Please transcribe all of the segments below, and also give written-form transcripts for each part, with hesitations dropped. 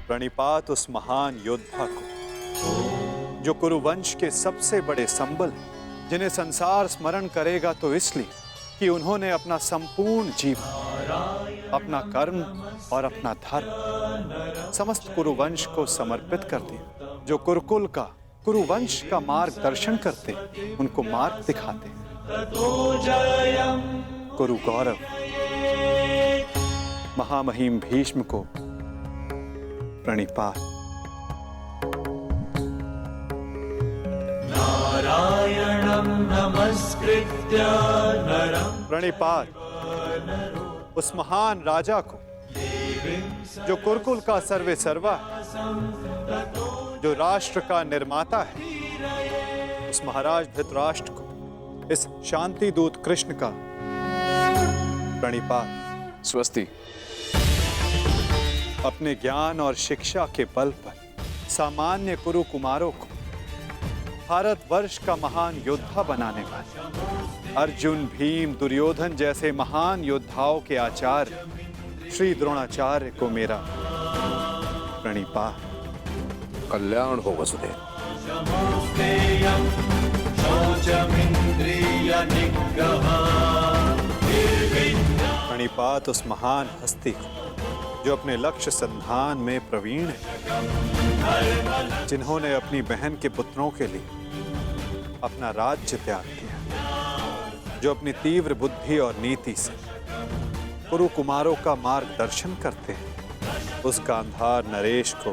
प्रणिपात उस महान योद्धा को जो कुरुवंश के सबसे बड़े संबल हैं, जिन्हें संसार स्मरण करेगा तो इसलिए कि उन्होंने अपना संपूर्ण जीवन, अपना कर्म और अपना धर्म समस्त कुरुवंश को समर्पित कर दिया। जो कुरुकुल का, कुरुवंश का मार्गदर्शन करते, उनको मार्ग दिखाते। कुरु गौरव महामहिम भीष्म को प्रणिपात। नारायणं नमस्कृत्य नरं प्रणिपात उस महान राजा को जो कुरुकुल का सर्वे सर्वा है, जो राष्ट्र का निर्माता है, उस महाराज धृतराष्ट्र को, इस शांति दूत कृष्ण का प्रणिपात। स्वस्ति। अपने ज्ञान और शिक्षा के बल पर सामान्य कुरु कुमारों को भारतवर्ष का महान योद्धा बनाने वाले अर्जुन, भीम, दुर्योधन जैसे महान योद्धाओं के आचार्य श्री द्रोणाचार्य को मेरा प्रणिपात। कल्याण हो वसुदेव। प्रणिपात उस महान हस्ती को जो अपने लक्ष्य संधान में प्रवीण है, जिन्होंने अपनी बहन के पुत्रों के लिए अपना राज्य त्याग किया, जो अपनी तीव्र बुद्धि और नीति से कुरु कुमारों का मार्गदर्शन करते हैं, उस गांधार नरेश को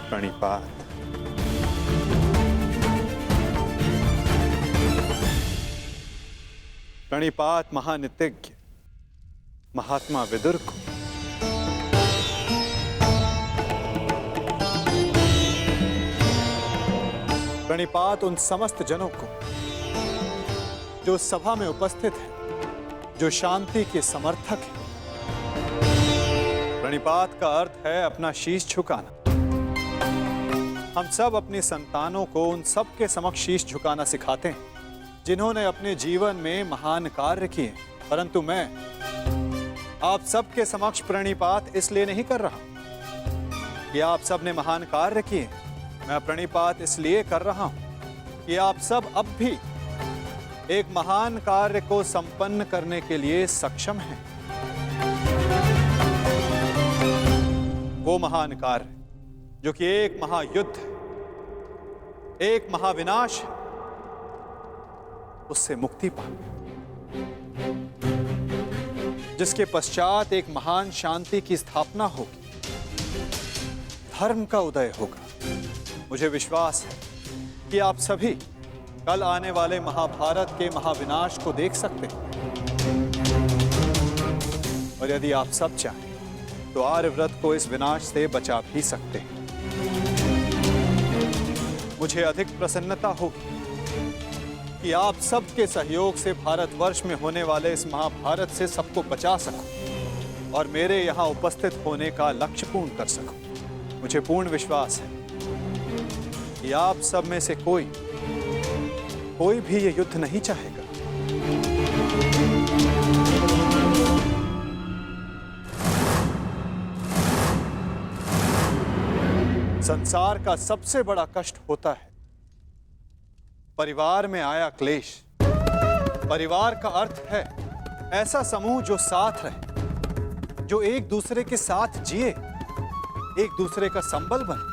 प्रणिपात। प्रणिपात महानितिज्ञ महात्मा विदुर को। प्रणिपात उन समस्त जनों को जो सभा में उपस्थित हैं, जो शांति के समर्थक हैं। प्रणिपात का अर्थ है अपना शीश झुकाना। हम सब अपनी संतानों को उन सब के समक्ष शीश झुकाना सिखाते हैं जिन्होंने अपने जीवन में महान कार्य किए, परंतु मैं आप सबके समक्ष प्रणिपात इसलिए नहीं कर रहा कि आप सब ने महान कार्य किए। मैं प्रणिपात इसलिए कर रहा हूं कि आप सब अब भी एक महान कार्य को संपन्न करने के लिए सक्षम हैं। वो महान कार्य जो कि एक महायुद्ध है, एक महाविनाश है, उससे मुक्ति पा, जिसके पश्चात एक महान शांति की स्थापना होगी, धर्म का उदय होगा। मुझे विश्वास है कि आप सभी कल आने वाले महाभारत के महाविनाश को देख सकते हैं, और यदि आप सब चाहें तो आर्यव्रत को इस विनाश से बचा भी सकते हैं। मुझे अधिक प्रसन्नता होगी कि आप सबके सहयोग से भारतवर्ष में होने वाले इस महाभारत से सबको बचा सकूं और मेरे यहाँ उपस्थित होने का लक्ष्य पूर्ण कर सकूं। मुझे पूर्ण विश्वास है कि आप सब में से कोई भी ये युद्ध नहीं चाहेगा। संसार का सबसे बड़ा कष्ट होता है परिवार में आया क्लेश। परिवार का अर्थ है ऐसा समूह जो साथ रहे, जो एक दूसरे के साथ जिए, एक दूसरे का संबल बने।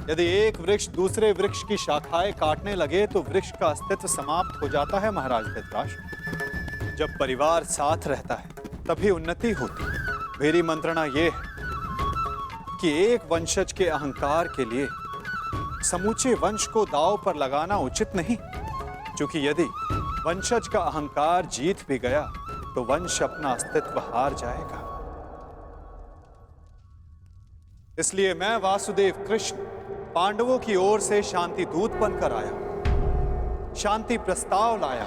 यदि एक वृक्ष दूसरे वृक्ष की शाखाएं काटने लगे तो वृक्ष का अस्तित्व समाप्त हो जाता है महाराज धृतराष्ट्र। जब परिवार साथ रहता है तभी उन्नति होती है। मेरी मंत्रणा यह है कि एक वंशज के अहंकार के लिए समूचे वंश को दांव पर लगाना उचित नहीं, क्योंकि यदि वंशज का अहंकार जीत भी गया तो वंश अपना अस्तित्व हार जाएगा। इसलिए मैं वासुदेव कृष्ण पांडवों की ओर से शांति दूत बनकर आया, शांति प्रस्ताव लाया।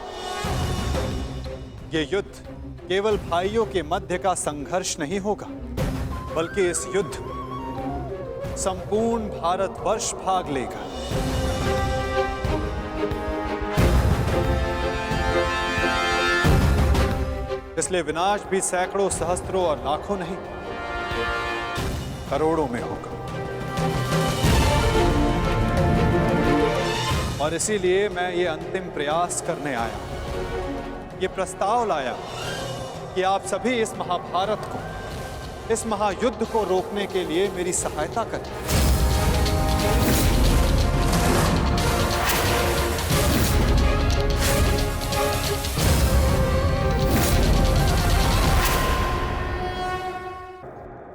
यह युद्ध केवल भाइयों के मध्य का संघर्ष नहीं होगा, बल्कि इस युद्ध में संपूर्ण भारतवर्ष भाग लेगा। इसलिए विनाश भी सैकड़ों, सहस्त्रों और लाखों नहीं, करोड़ों में होगा। और इसीलिए मैं ये अंतिम प्रयास करने आया, ये प्रस्ताव लाया कि आप सभी इस महाभारत को, इस महायुद्ध को रोकने के लिए मेरी सहायता करें।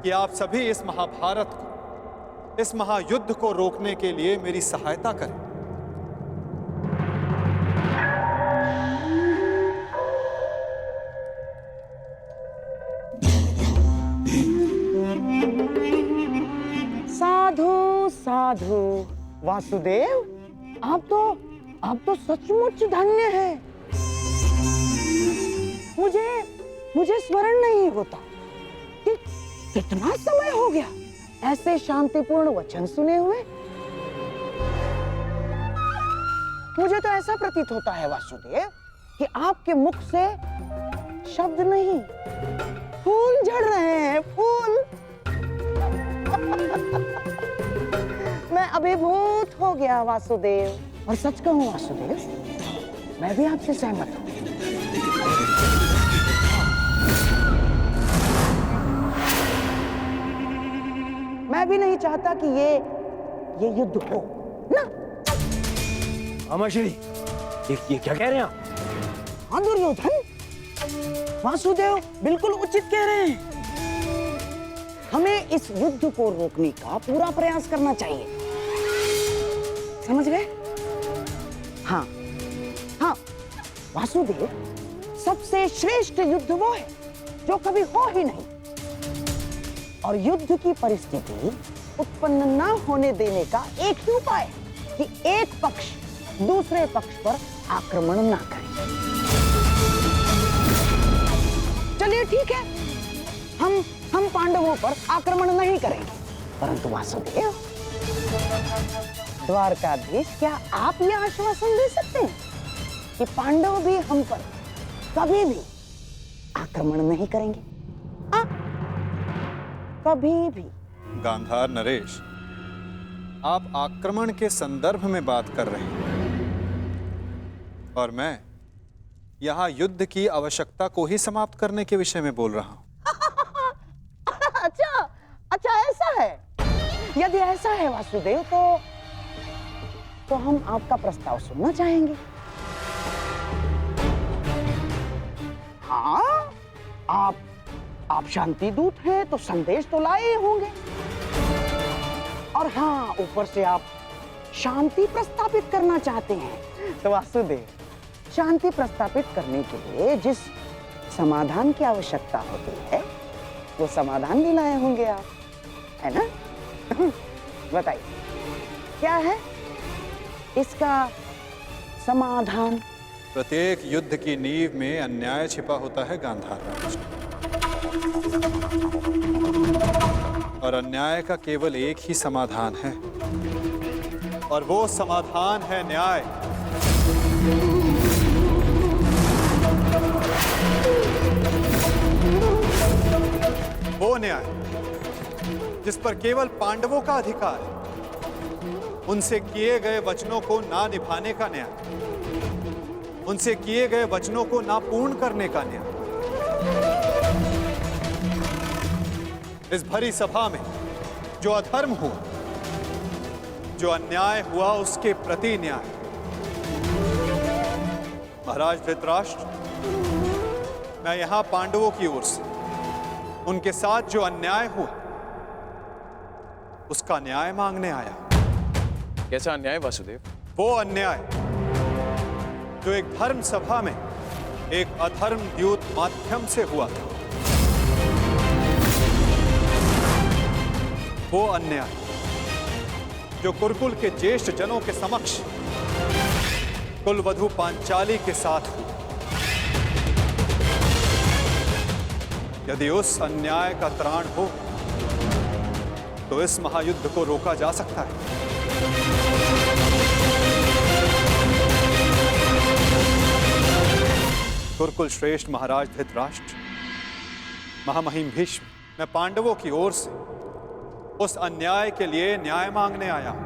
कि आप सभी इस महाभारत को, इस महायुद्ध को रोकने के लिए मेरी सहायता करें। साधु साधु वासुदेव, आप तो सचमुच धन्य हैं। मुझे स्मरण नहीं होता कि कितना समय हो गया ऐसे शांतिपूर्ण वचन सुने हुए। मुझे तो ऐसा प्रतीत होता है वासुदेव कि आपके मुख से शब्द नहीं, फूल झड़ रहे हैं, फूल। मैं अभिभूत हो गया वासुदेव। और सच कहूं वासुदेव, मैं भी आपसे सहमत हूं। मैं भी नहीं चाहता कि ये युद्ध हो ना। अमाश्री, ये क्या कह रहे हैं आप? हाँ दुर्योधन, वासुदेव बिल्कुल उचित कह रहे हैं। हमें इस युद्ध को रोकने का पूरा प्रयास करना चाहिए, समझ गए? हाँ हाँ वासुदेव, सबसे श्रेष्ठ युद्ध वो है जो कभी हो ही नहीं। और युद्ध की परिस्थिति उत्पन्न न होने देने का एक ही उपाय है कि एक पक्ष दूसरे पक्ष पर आक्रमण ना करे। चलिए ठीक है, हम पांडवों पर आक्रमण नहीं करेंगे, परंतु वासुदेव, द्वारकाधीश, क्या आप यह आश्वासन दे सकते हैं कि पांडव भी हम पर कभी भी आक्रमण नहीं करेंगे? कभी भी। गांधार नरेश, आप आक्रमण के संदर्भ में बात कर रहे हैं और मैं यहां युद्ध की आवश्यकता को ही समाप्त करने के विषय में बोल रहा हूं। अच्छा ऐसा है। यदि ऐसा है वासुदेव, तो हम आपका प्रस्ताव सुनना चाहेंगे। हाँ, आप शांति दूत हैं तो संदेश तो लाए होंगे। और हाँ, ऊपर से आप शांति प्रस्तापित करना चाहते हैं। तो वासुदेव, शांति प्रस्तापित करने के लिए जिस समाधान की आवश्यकता होती है, वो समाधान भी लाए होंगे आप, है ना? बताइए, क्या है इसका समाधान? प्रत्येक युद्ध की नींव में अन्याय छिपा होता है गांधार राज, और अन्याय का केवल एक ही समाधान है, और वो समाधान है न्याय। वो न्याय जिस पर केवल पांडवों का अधिकार है, उनसे किए गए वचनों को ना निभाने का न्याय, उनसे किए गए वचनों को ना पूर्ण करने का न्याय। इस भरी सभा में जो अधर्म हुआ, जो अन्याय हुआ, उसके प्रति न्याय। महाराज धृतराष्ट्र, मैं यहां पांडवों की ओर से उनके साथ जो अन्याय हुआ, उसका न्याय मांगने आया। कैसा अन्याय वासुदेव? वो अन्याय जो एक धर्म सभा में एक अधर्म द्यूत माध्यम से हुआ था। वो अन्याय जो कुरुकुल के ज्येष्ठ जनों के समक्ष कुलवधू पांचाली के साथ हुआ। यदि उस अन्याय का त्राण हो तो इस महायुद्ध को रोका जा सकता है। कुरुकुल श्रेष्ठ महाराज धृतराष्ट्र, महामहिम भीष्म, मैं पांडवों की ओर से उस अन्याय के लिए न्याय मांगने आया हूं।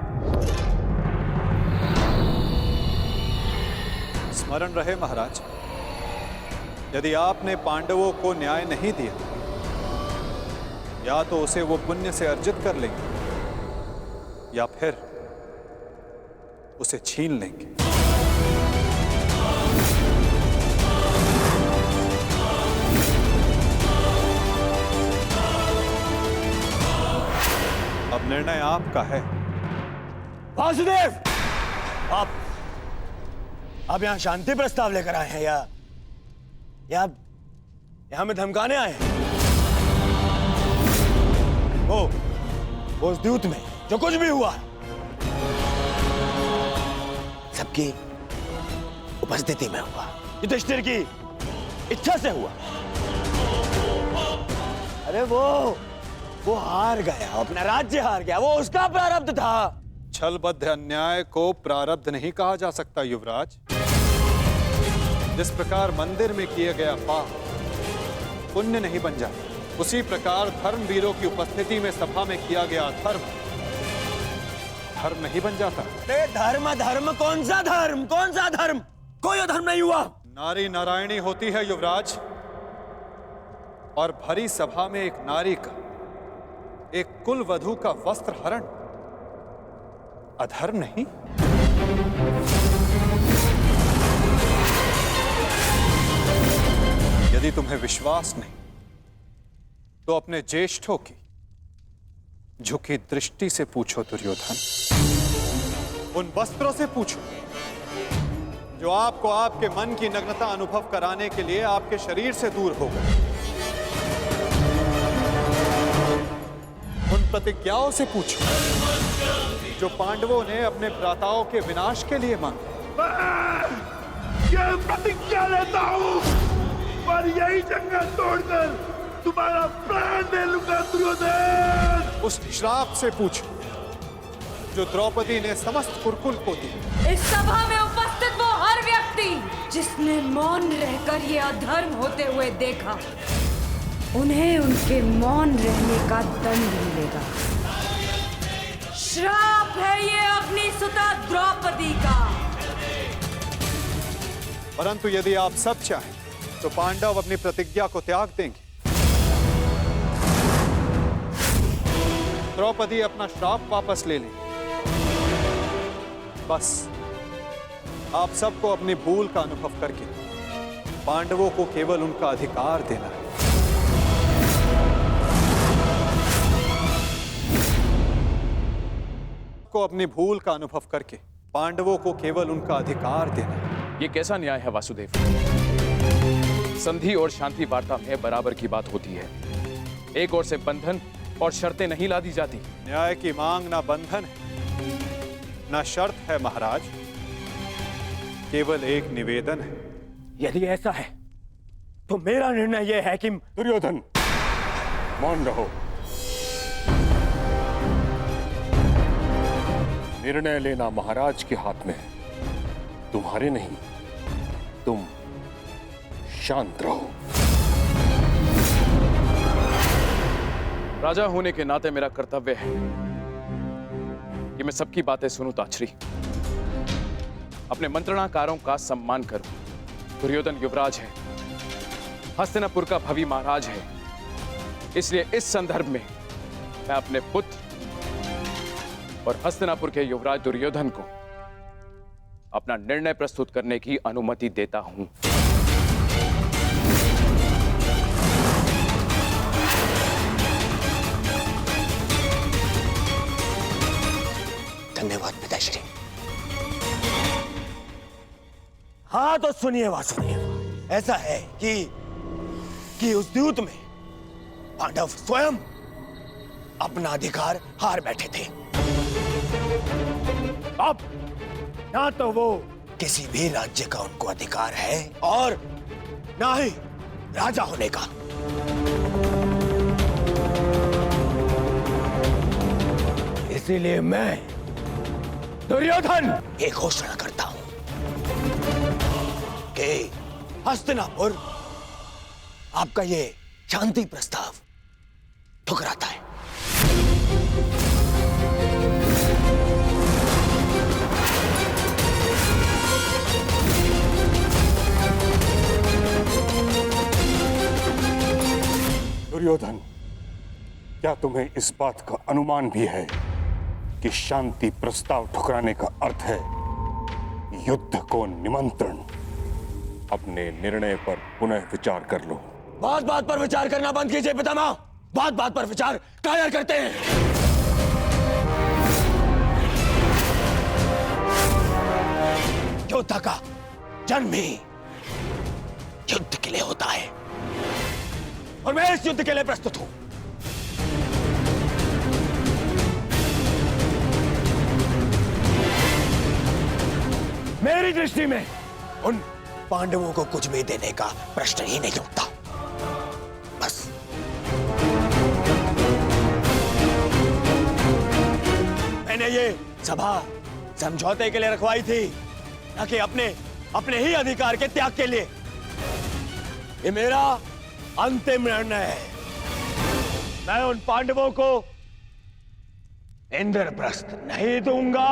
स्मरण रहे महाराज, यदि आपने पांडवों को न्याय नहीं दिया, या तो उसे वो पुण्य से अर्जित कर लेंगे या फिर उसे छीन लेंगे। अब निर्णय आपका है। वासुदेव, आप यहाँ शांति प्रस्ताव लेकर आए हैं या हमें धमकाने आए हैं? वो उस द्यूत में जो कुछ भी हुआ सबकी उपस्थिति में हुआ, युधिष्ठिर की इच्छा से हुआ। अरे वो हार गया, अपना राज्य हार गया, वो उसका प्रारब्ध था। छलबद्ध अन्याय को प्रारब्ध नहीं कहा जा सकता युवराज। जिस प्रकार मंदिर में किया गया पाप पुण्य नहीं बन जाता, उसी प्रकार धर्मवीरों की उपस्थिति में सभा में किया गया धर्म नहीं बन जाता। धर्म कौन सा धर्म? कोई धर्म नहीं हुआ। नारी नारायणी होती है युवराज, और भरी सभा में एक नारी का, एक कुल वधू का वस्त्र हरण अधर्म नहीं? यदि तुम्हें विश्वास नहीं तो अपने ज्येष्ठों की झुकी दृष्टि से पूछो दुर्योधन। उन वस्त्रों से पूछो जो आपको आपके मन की नग्नता अनुभव कराने के लिए आपके शरीर से दूर हो गए। उन प्रतिज्ञाओं से पूछो जो पांडवों ने अपने भ्राताओं के विनाश के लिए मांगी। ये प्रतिज्ञा लेता हूं और यही जंगल तोड़कर तुम्हारा प्राण ले लूंगा दुर्योधन। उस श्राप से पूछो जो द्रौपदी ने समस्त कुरुकुल को दी। इस सभा में उपस्थित वो हर व्यक्ति जिसने मौन रहकर ये अधर्म होते हुए देखा, उन्हें उनके मौन रहने का दंड मिलेगा। श्राप है ये अग्निसुता द्रौपदी का। परंतु यदि आप सब चाहें तो पांडव अपनी प्रतिज्ञा को त्याग देंगे। द्रौपदी अपना श्राप वापस ले लेंगे। बस आप सबको अपनी भूल का अनुभव करके पांडवों को केवल उनका अधिकार देना है। को अपनी भूल का अनुभव करके पांडवों को केवल उनका अधिकार देना है। ये कैसा न्याय है वासुदेव? संधि और शांति वार्ता में बराबर की बात होती है। एक ओर से बंधन और शर्तें नहीं लादी जाती। न्याय की मांग ना बंधन है ना शर्त है महाराज, केवल एक निवेदन है। यदि ऐसा है तो मेरा निर्णय यह है कि दुर्योधन मौन रहो। निर्णय लेना महाराज के हाथ में है, तुम्हारे नहीं। तुम शांत रहो। राजा होने के नाते मेरा कर्तव्य है कि मैं सबकी बातें सुनूं ताछरी, अपने मंत्रणाकारों का सम्मान करूं। दुर्योधन युवराज है, हस्तिनापुर का भवी महाराज है, इसलिए इस संदर्भ में मैं अपने पुत्र और हस्तिनापुर के युवराज दुर्योधन को अपना निर्णय प्रस्तुत करने की अनुमति देता हूं। धन्यवाद पिताश्री। हाँ तो सुनिए वासुदेव, ऐसा है कि उस द्यूत में पांडव स्वयं अपना अधिकार हार बैठे थे। अब ना तो वो किसी भी राज्य का उनको अधिकार है और ना ही राजा होने का। इसीलिए मैं दुर्योधन ये घोषणा करता हूं कि हस्तिनापुर आपका ये शांति प्रस्ताव ठुकराता है। क्या तुम्हें इस बात का अनुमान भी है कि शांति प्रस्ताव ठुकराने का अर्थ है युद्ध को निमंत्रण? अपने निर्णय पर पुनः विचार कर लो। बात बात पर विचार करना बंद कीजिए पितामह। बात बात पर विचार कायर करते हैं। योद्धा का जन्म ही युद्ध के लिए होता है और मैं इस युद्ध के लिए प्रस्तुत हूं। मेरी दृष्टि में उन पांडवों को कुछ भी देने का प्रश्न ही नहीं उठता। बस मैंने ये सभा समझौते के लिए रखवाई थी, न कि अपने ही अधिकार के त्याग के लिए। ये मेरा अंतिम निर्णय है। मैं उन पांडवों को इंद्रप्रस्थ नहीं दूंगा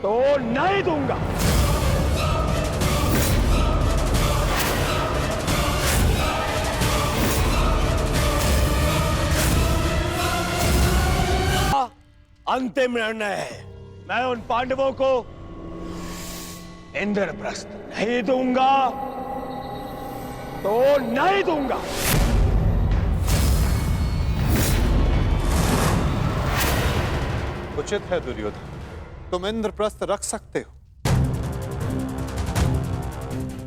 तो नहीं दूंगा। अंतिम निर्णय है। मैं उन पांडवों को इंद्रप्रस्थ नहीं दूंगा तो नहीं दूंगा। उचित है दुर्योधन, तुम इंद्रप्रस्थ रख सकते हो।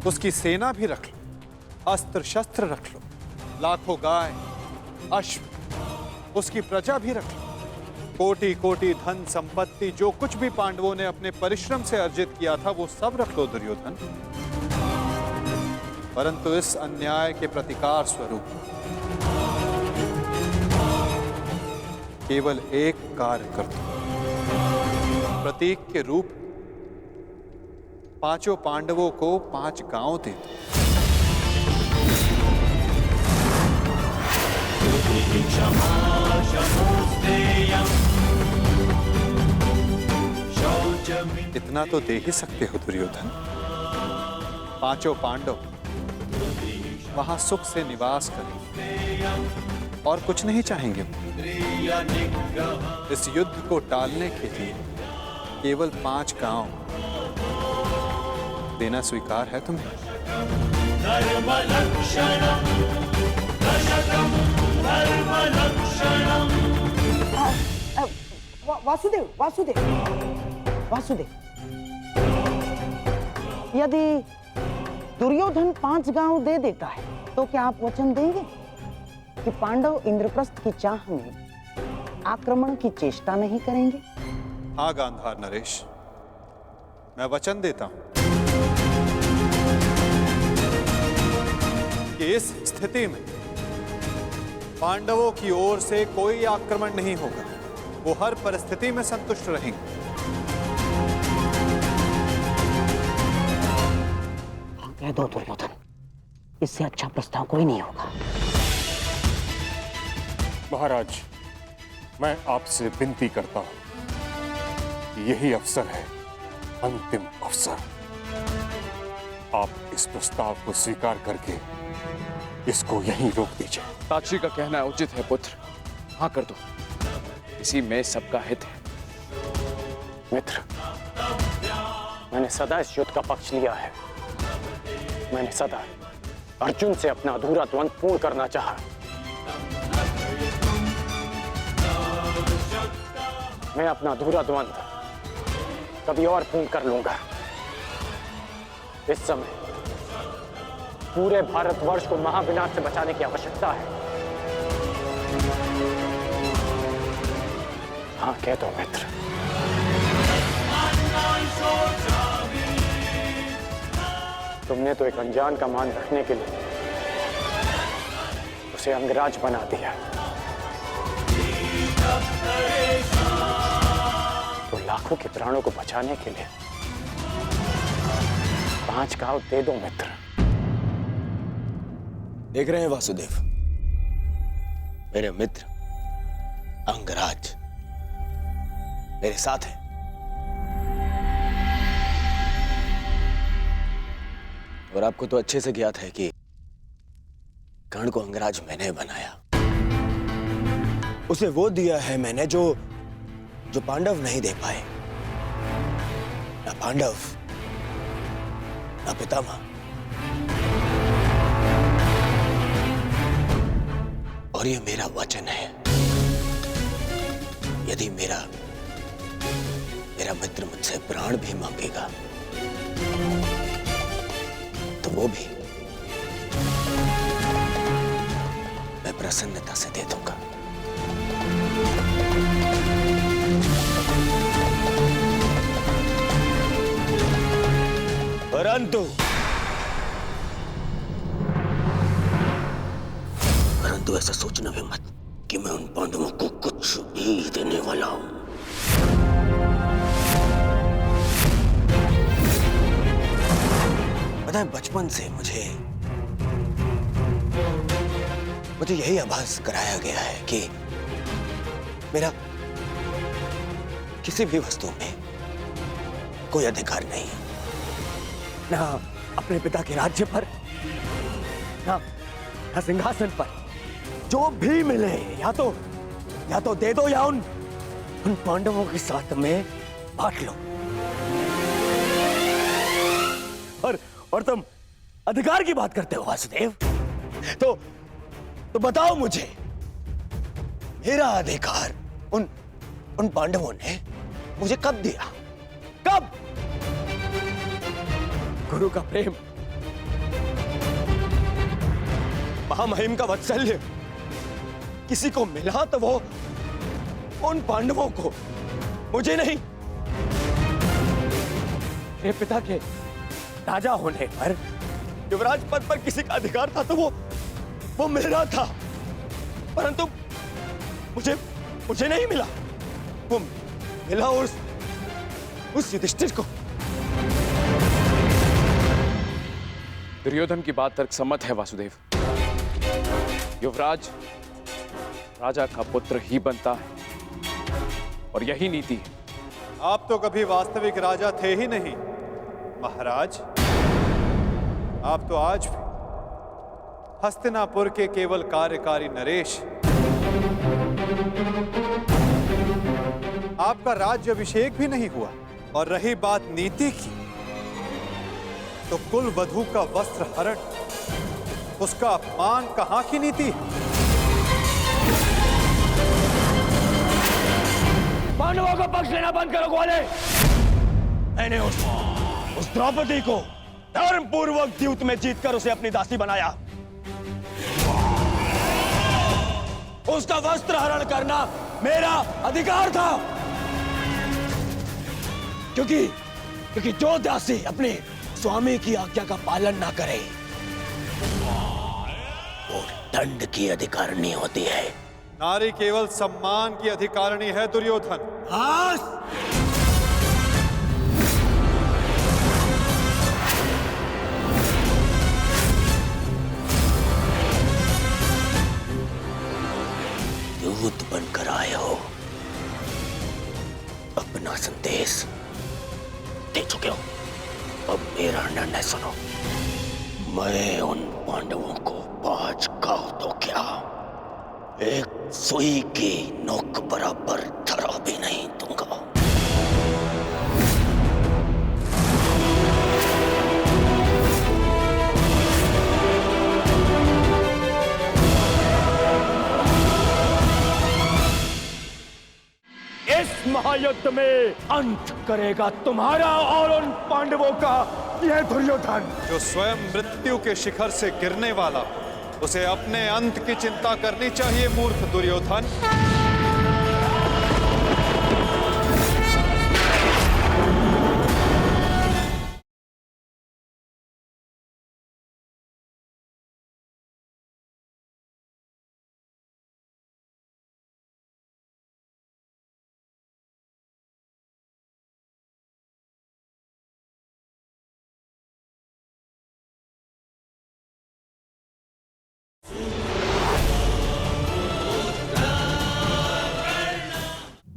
उसकी सेना भी रख लो, अस्त्र शस्त्र रख लो, लाखों गाय अश्व, उसकी प्रजा भी रख लो, कोटि कोटि धन संपत्ति, जो कुछ भी पांडवों ने अपने परिश्रम से अर्जित किया था वो सब रख लो दुर्योधन। परंतु इस अन्याय के प्रतिकार स्वरूप केवल एक कार्य कर दो। प्रतीक के रूप पांचों पांडवों को 5 गांव दे दो। इतना तो दे ही सकते हो दुर्योधन। 5 पांडव वहां सुख से निवास करें और कुछ नहीं चाहेंगे। इस युद्ध को टालने के लिए केवल 5 गांव देना स्वीकार है तुम्हें? वासुदेव वासुदेव वासुदेव, यदि दुर्योधन 5 गांव दे देता है तो क्या आप वचन देंगे कि पांडव इंद्रप्रस्थ की चाह में आक्रमण की चेष्टा नहीं करेंगे? हाँ गांधार नरेश, मैं वचन देता हूं कि इस स्थिति में पांडवों की ओर से कोई आक्रमण नहीं होगा। वो हर परिस्थिति में संतुष्ट रहेंगे। कह दो दुर्योधन, इससे अच्छा प्रस्ताव कोई नहीं होगा। महाराज, मैं आपसे विनती करता हूं कि यही अवसर है, अंतिम अवसर। आप इस प्रस्ताव को स्वीकार करके इसको यहीं रोक दीजिए। ताक्षी का कहना उचित है पुत्र, हाँ कर दो, इसी में सबका हित है। मित्र, मैंने सदा इस युद्ध का पक्ष लिया है। मैंने सदा अर्जुन से अपना अधूरा द्वंद्व पूर्ण करना चाहा। मैं अपना अधूरा द्वंद्व कभी और पूर्ण कर लूंगा। इस समय पूरे भारतवर्ष को महाविनाश से बचाने की आवश्यकता है। हाँ कह दो मित्र। तुमने तो एक अनजान का मान रखने के लिए उसे अंगराज बना दिया, तो लाखों के प्राणों को बचाने के लिए 5 गांव दे दो मित्र। देख रहे हैं वासुदेव, मेरे मित्र अंगराज मेरे साथ है। और आपको तो अच्छे से ज्ञात है कि कर्ण को अंगराज मैंने बनाया। उसे वो दिया है मैंने जो जो पांडव नहीं दे पाए। ना पांडव, ना पितामह। और ये मेरा वचन है, यदि मेरा मित्र मुझसे प्राण भी मांगेगा तो वो भी मैं प्रसन्नता से दे दूंगा। परंतु ऐसा सोचना भी मत कि मैं उन पांडवों को कुछ भी देने वाला हूं। पता है, बचपन से मुझे यही आभास कराया गया है कि मेरा किसी भी वस्तु में कोई अधिकार नहीं है, ना अपने पिता के राज्य पर, ना सिंहासन पर। जो भी मिले या तो दे दो या उन पांडवों के साथ में बांट लो। और तुम अधिकार की बात करते हो वासुदेव, तो बताओ मुझे, मेरा अधिकार उन पांडवों ने मुझे कब दिया? कब? गुरु का प्रेम, महामहिम का वात्सल्य किसी को मिला तो वो उन पांडवों को, मुझे नहीं। मेरे पिता के राजा होने पर, युवराज पद पर किसी का अधिकार था तो वो मेरा था, परंतु मुझे नहीं मिला। वो मिला उस युधिष्ठिर को। दुर्योधन की बात तर्कसम्मत है वासुदेव। युवराज राजा का पुत्र ही बनता है और यही नीति है। आप तो कभी वास्तविक राजा थे ही नहीं महाराज। आप तो आज भी हस्तिनापुर के केवल कार्यकारी नरेश। आपका राज्य अभिषेक भी नहीं हुआ। और रही बात नीति की, तो कुल वधू का वस्त्र हरण, उसका अपमान कहां की नीति है? पांडवों का पक्ष लेना बंद करो ग्वाले। मैंने उस द्रौपदी को धर्मपूर्वक द्यूत में जीतकर उसे अपनी दासी बनाया। उसका वस्त्र हरण करना मेरा अधिकार था, क्योंकि जो दासी अपने स्वामी की आज्ञा का पालन ना करे वो दंड की अधिकारिणी होती है। नारी केवल सम्मान की अधिकारिणी है दुर्योधन। दूत बनकर आए हो, अपना संदेश दे चुके हो। अब मेरा निर्णय सुनो। मैं उन पांडवों को 5 गांव तो क्या, एक सुई की नोक बराबर धरा भी नहीं दूंगा। इस महायुद्ध में अंत करेगा तुम्हारा और उन पांडवों का यह दुर्योधन। जो स्वयं मृत्यु के शिखर से गिरने वाला, उसे अपने अंत की चिंता करनी चाहिए मूर्ख दुर्योधन।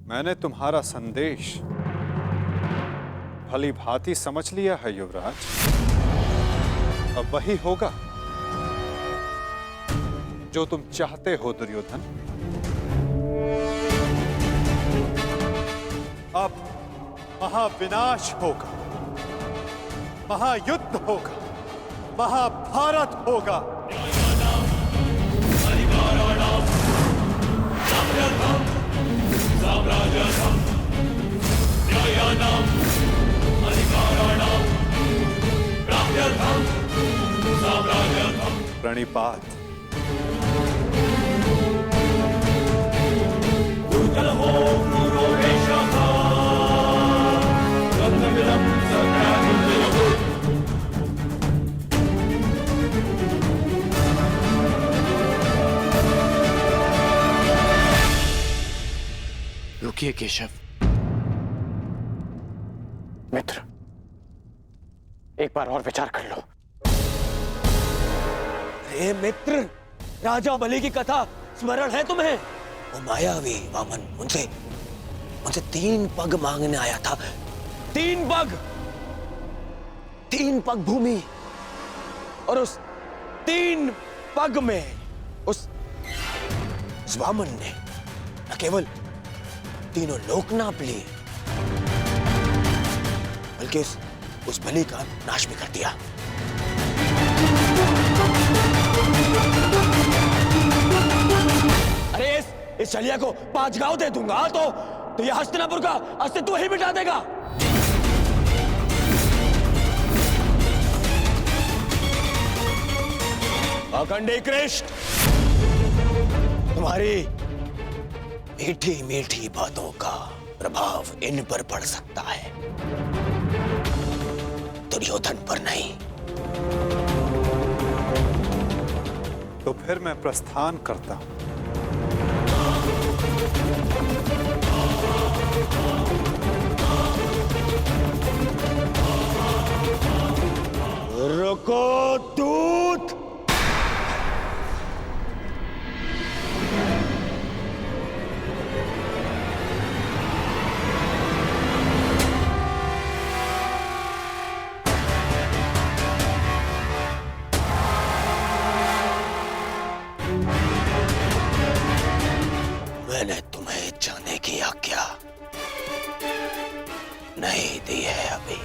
मैंने तुम्हारा संदेश भली भांति समझ लिया है युवराज। अब वही होगा जो तुम चाहते हो दुर्योधन। अब महाविनाश होगा, महायुद्ध होगा, महाभारत होगा। प्रणिपात। रुकिए केशव। मित्र, एक बार और विचार कर लो। अरे मित्र, राजा बलि की कथा स्मरण है तुम्हें? वो मायावी वामन मुझसे 3 पग मांगने आया था। 3 पग भूमि, और उस 3 पग में उस वामन ने न केवल तीनों लोक नाप लिए, बल्कि उस बलि का नाश भी कर दिया। अरे इस छलिया को 5 गांव दे दूंगा तो यह हस्तिनापुर का अस्तित्व ही मिटा देगा। अखंडी कृष्ण, तुम्हारी मीठी मीठी बातों का प्रभाव इन पर पड़ सकता है, दुर्योधन पर नहीं। तो फिर मैं प्रस्थान करता हूं। रुको दूत। मैंने तुम्हें जाने की आज्ञा नहीं दी है अभी।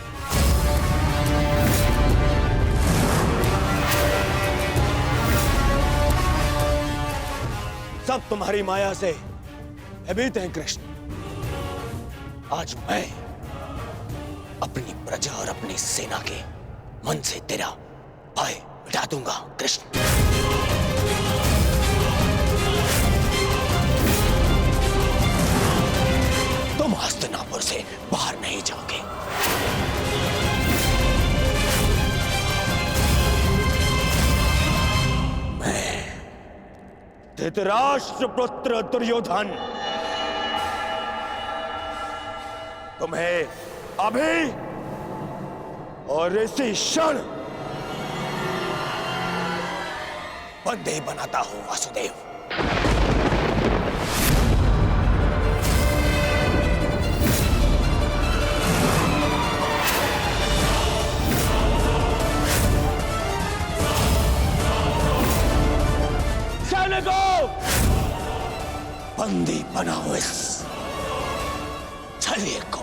सब तुम्हारी माया से भयभीत हैं कृष्ण। आज मैं अपनी प्रजा और अपनी सेना के मन से तेरा भय मिटा दूंगा कृष्ण। तुम हस्तिनापुर से बाहर नहीं जाओगे। मैं धृतराष्ट्र पुत्र दुर्योधन तुम्हें अभी और इसी क्षण बंदी बनाता हूं वासुदेव। बंदी बनाओ इस छलिए को।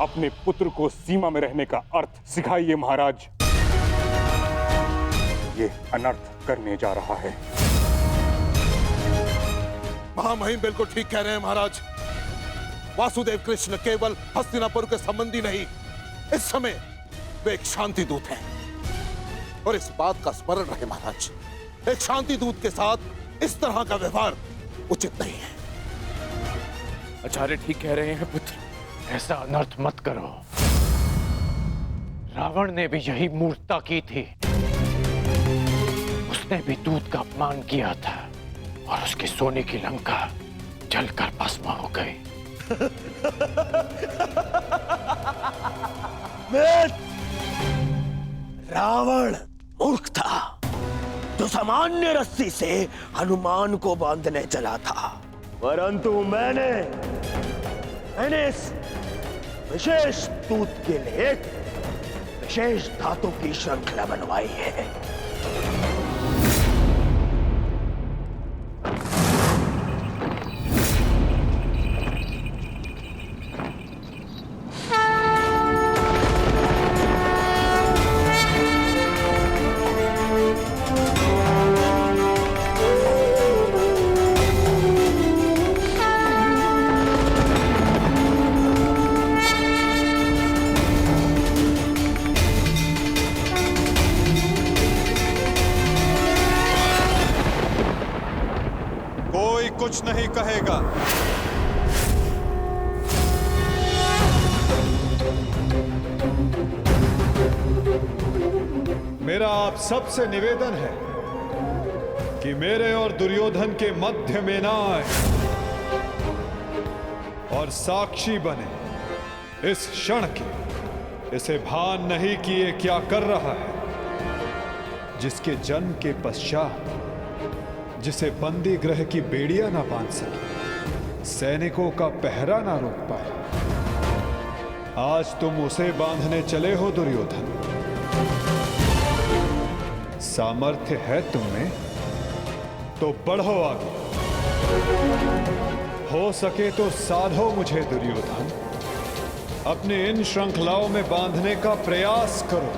अपने पुत्र को सीमा में रहने का अर्थ सिखाइए महाराज। ये अनर्थ करने जा रहा है। महामहिम बिल्कुल ठीक कह रहे हैं महाराज। वासुदेव कृष्ण केवल हस्तिनापुर के संबंधी नहीं, इस समय वे एक शांति दूत हैं। और इस बात का स्मरण रहे महाराज, एक शांति दूत के साथ इस तरह का व्यवहार उचित नहीं है। आचार्य ठीक कह रहे हैं पुत्र। ऐसा अनर्थ मत करो। रावण ने भी यही मूर्खता की थी। उसने भी दूत का अपमान किया था और उसकी सोने की लंका जलकर भस्म हो गई। रावण मूर्ख था जो सामान्य रस्सी से हनुमान को बांधने चला था, परंतु मैंने इस विशेष दूत के लिए एक विशेष धातु की श्रृंखला बनवाई है। कुछ नहीं कहेगा। मेरा आप सबसे निवेदन है कि मेरे और दुर्योधन के मध्य में ना आए और साक्षी बने इस क्षण के। इसे भान नहीं कि ये क्या कर रहा है, जिसके जन्म के पश्चात जिसे बंदी गृह की बेड़ियां ना बांध सके, सैनिकों का पहरा ना रोक पाए, आज तुम उसे बांधने चले हो दुर्योधन। सामर्थ्य है तुम में तो बढ़ो आगे, हो सके तो साधो मुझे दुर्योधन, अपने इन श्रृंखलाओं में बांधने का प्रयास करो।